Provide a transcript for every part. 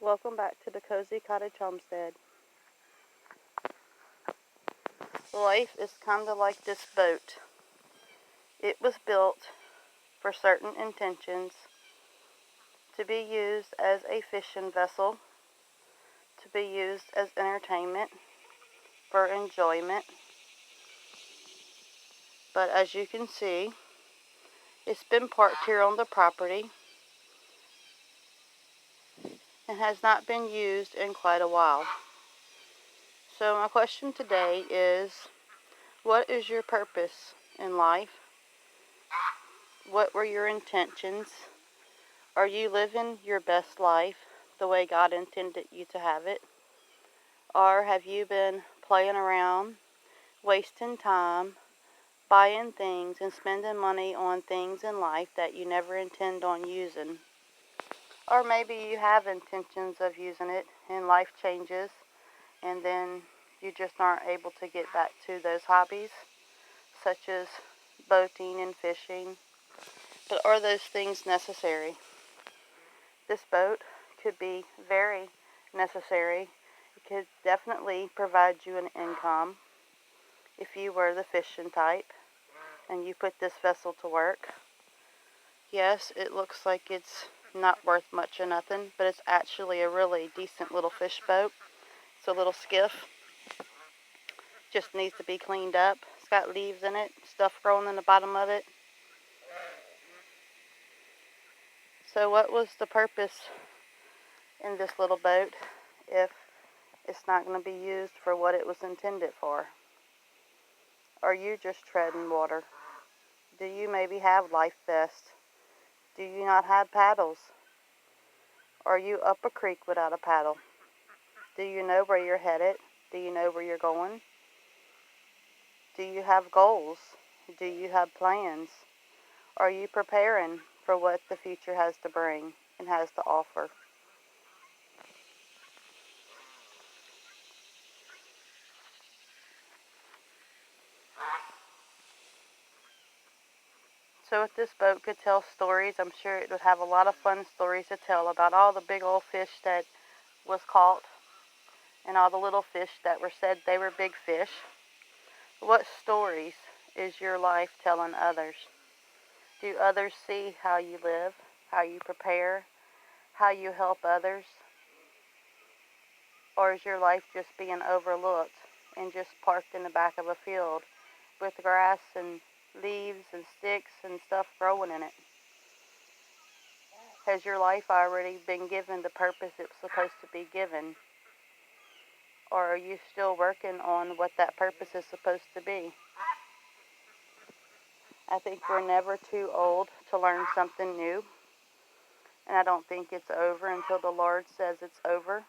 Welcome back to the Cozy Cottage Homestead. Life is kind of like this boat. It was built for certain intentions, to be used as a fishing vessel, to be used as entertainment, for enjoyment. But as you can see, it's been parked here on the property and has not been used in quite a while. So my question today is, what is your purpose in life? What were your intentions? Are you living your best life the way God intended you to have it? Or have you been playing around, wasting time, buying things and spending money on things in life that you never intend on using? Or maybe you have intentions of using it and life changes and then you just aren't able to get back to those hobbies, such as boating and fishing. But are those things necessary? This boat could be very necessary. It could definitely provide you an income if you were the fishing type and you put this vessel to work. Yes, it looks like it's not worth much of nothing, but it's actually a really decent little fish boat. It's a little skiff. Just needs to be cleaned up. It's got leaves in it, stuff growing in the bottom of it. So what was the purpose in this little boat if it's not going to be used for what it was intended for? Are you just treading water? Do you maybe have life vests? Do you not have paddles? Are you up a creek without a paddle? Do you know where you're headed? Do you know where you're going? Do you have goals? Do you have plans? Are you preparing for what the future has to bring and has to offer? So if this boat could tell stories, I'm sure it would have a lot of fun stories to tell about all the big old fish that was caught and all the little fish that were said they were big fish. What stories is your life telling others? Do others see how you live, how you prepare, how you help others? Or is your life just being overlooked and just parked in the back of a field with grass and leaves and sticks and stuff growing in it? Has your life already been given the purpose it's supposed to be given? Or are you still working on what that purpose is supposed to be? I think we're never too old to learn something new. And I don't think it's over until the Lord says it's over.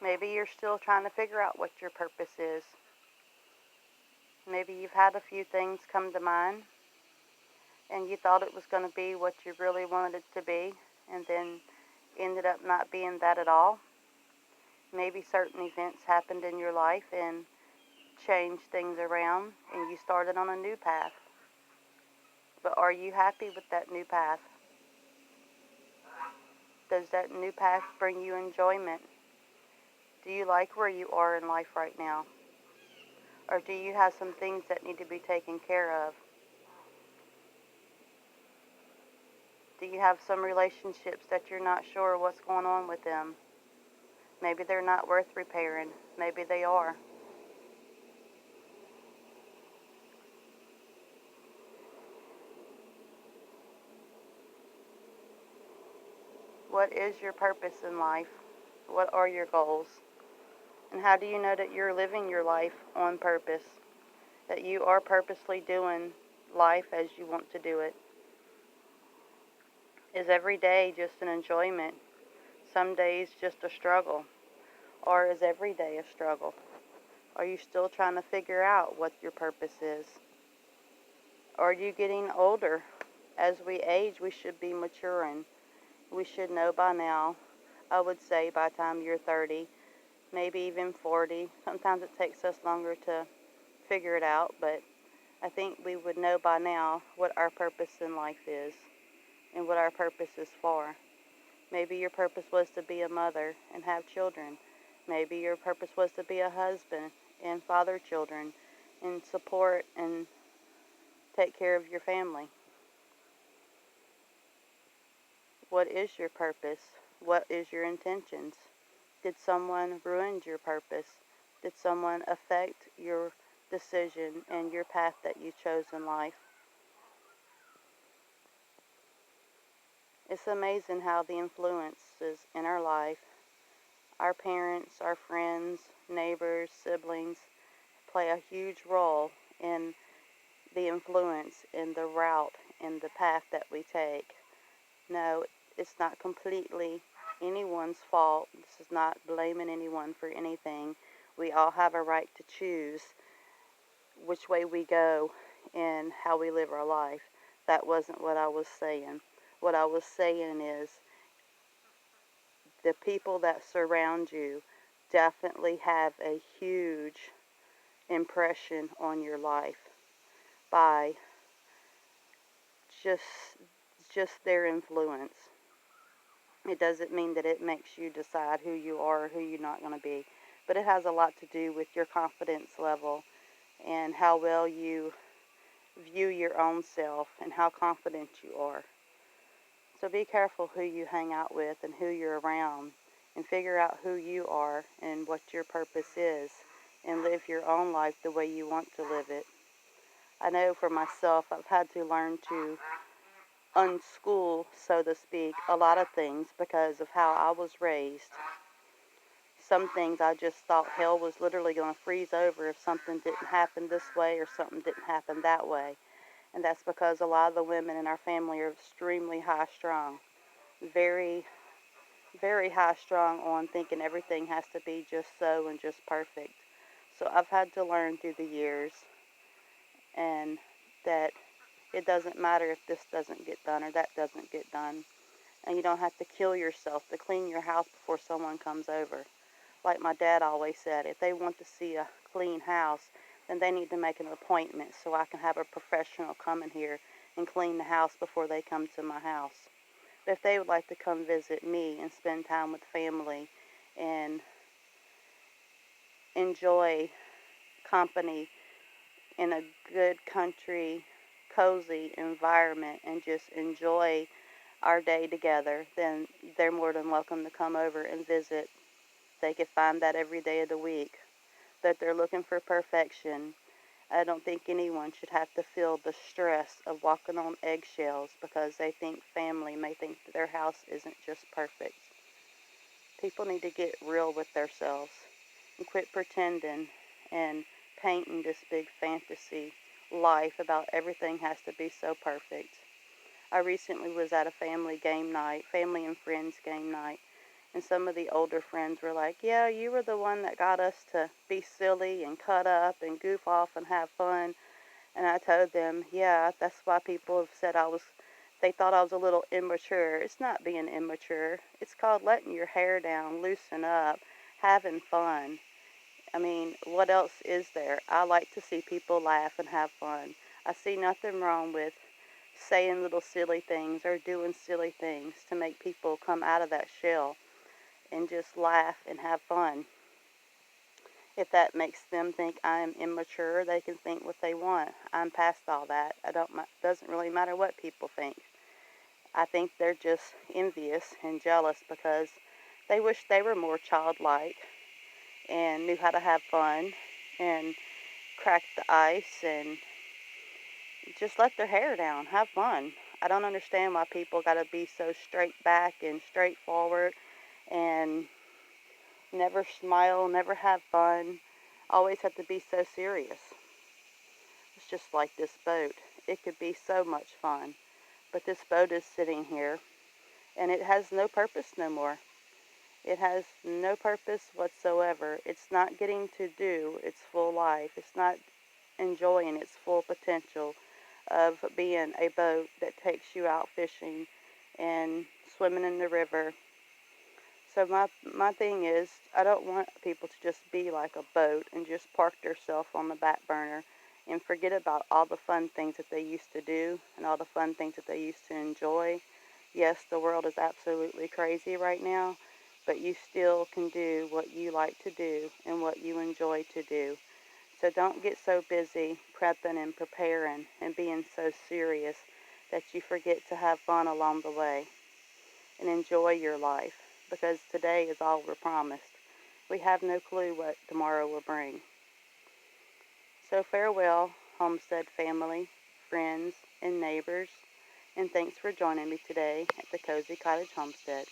Maybe you're still trying to figure out what your purpose is. Maybe you've had a few things come to mind and you thought it was going to be what you really wanted it to be and then ended up not being that at all. Maybe certain events happened in your life and changed things around and you started on a new path. But are you happy with that new path? Does that new path bring you enjoyment? Do you like where you are in life right now? Or do you have some things that need to be taken care of? Do you have some relationships that you're not sure what's going on with them? Maybe they're not worth repairing. Maybe they are. What is your purpose in life? What are your goals? And how do you know that you're living your life on purpose? That you are purposely doing life as you want to do it? Is every day just an enjoyment? Some days just a struggle? Or is every day a struggle? Are you still trying to figure out what your purpose is? Are you getting older? As we age, we should be maturing. We should know by now, I would say by the time you're 30, maybe even 40. Sometimes it takes us longer to figure it out, but I think we would know by now what our purpose in life is and what our purpose is for. Maybe your purpose was to be a mother and have children. Maybe your purpose was to be a husband and father children and support and take care of your family. What is your purpose? What is your intentions? Did someone ruin your purpose? Did someone affect your decision and your path that you chose in life? It's amazing how the influences in our life, our parents, our friends, neighbors, siblings, play a huge role in the influence in the route and the path that we take. No, it's not completely anyone's fault. This is not blaming anyone for anything. We all have a right to choose which way we go and how we live our life. That wasn't what I was saying. What I was saying is the people that surround you definitely have a huge impression on your life by just just their influence. It doesn't mean that it makes you decide who you are or who you're not going to be, but it has a lot to do with your confidence level and how well you view your own self and how confident you are. So be careful who you hang out with and who you're around, and figure out who you are and what your purpose is, and live your own life the way you want to live it. I know for myself, I've had to learn to unschool, so to speak, a lot of things because of how I was raised. Some things I just thought hell was literally going to freeze over if something didn't happen this way or something didn't happen that way. And that's because a lot of the women in our family are extremely high strung. Very, very high strung on thinking everything has to be just so and just perfect. So I've had to learn through the years and that it doesn't matter if this doesn't get done or that doesn't get done. And you don't have to kill yourself to clean your house before someone comes over. Like my dad always said, if they want to see a clean house, then they need to make an appointment so I can have a professional come in here and clean the house before they come to my house. But if they would like to come visit me and spend time with family and enjoy company in a good country, cozy environment and just enjoy our day together, then they're more than welcome to come over and visit. They could find that every day of the week. That they're looking for perfection. I don't think anyone should have to feel the stress of walking on eggshells because they think family may think that their house isn't just perfect. People need to get real with themselves and quit pretending and painting this big fantasy life about everything has to be so perfect. I recently was at a family game night, family and friends game night, and some of the older friends were like, yeah, you were the one that got us to be silly and cut up and goof off and have fun. And I told them, yeah, that's why people have said they thought I was a little immature. It's not being immature. It's called letting your hair down, loosen up, having fun. I mean, what else is there? I like to see people laugh and have fun. I see nothing wrong with saying little silly things or doing silly things to make people come out of that shell and just laugh and have fun. If that makes them think I'm immature, they can think what they want. I'm past all that. I don't. Doesn't really matter what people think. I think they're just envious and jealous because they wish they were more childlike and knew how to have fun and crack the ice and just let their hair down, have fun. I don't understand why people got to be so straight back and straightforward and never smile, never have fun, always have to be so serious. It's just like this boat. It could be so much fun, but this boat is sitting here and it has no purpose no more. It has no purpose whatsoever. It's not getting to do its full life. It's not enjoying its full potential of being a boat that takes you out fishing and swimming in the river. So my thing is, I don't want people to just be like a boat and just park themselves on the back burner and forget about all the fun things that they used to do and all the fun things that they used to enjoy. Yes, the world is absolutely crazy right now, but you still can do what you like to do and what you enjoy to do. So don't get so busy prepping and preparing and being so serious that you forget to have fun along the way and enjoy your life, because today is all we're promised. We have no clue what tomorrow will bring. So farewell, Homestead family, friends, and neighbors, and thanks for joining me today at the Cozy Cottage Homestead.